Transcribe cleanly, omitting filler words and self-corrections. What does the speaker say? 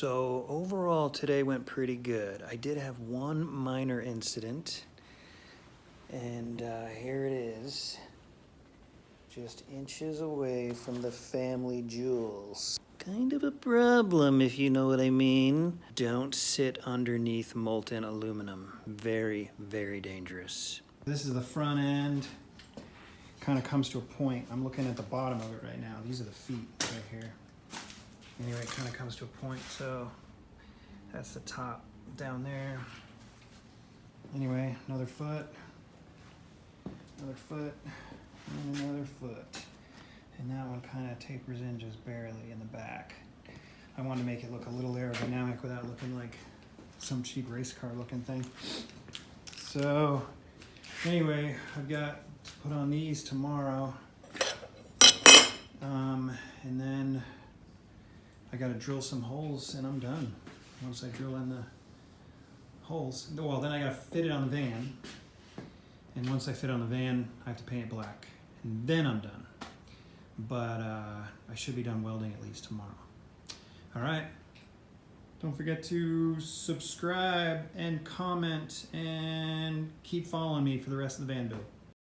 So overall today went pretty good. I did have one minor incident, and here it is, just inches away from the family jewels. Kind of a problem, if you know what I mean. Don't sit underneath molten aluminum. Very, very dangerous. This is the front end. Kind of comes to a point. I'm looking at the bottom of it right now. These are the feet right here. Anyway, it kind of comes to a point, so that's the top down there. Anyway, another foot, and another foot. And that one kind of tapers in just barely in the back. I wanted to make it look a little aerodynamic without looking like some cheap race car looking thing. So anyway, I've got to put on these tomorrow. And then I got to drill some holes and I'm done. Once I drill in the holes, well, then I got to fit it on the van. And once I fit on the van, I have to paint it black. And then I'm done. But I should be done welding at least tomorrow. All right. Don't forget to subscribe and comment and keep following me for the rest of the van build.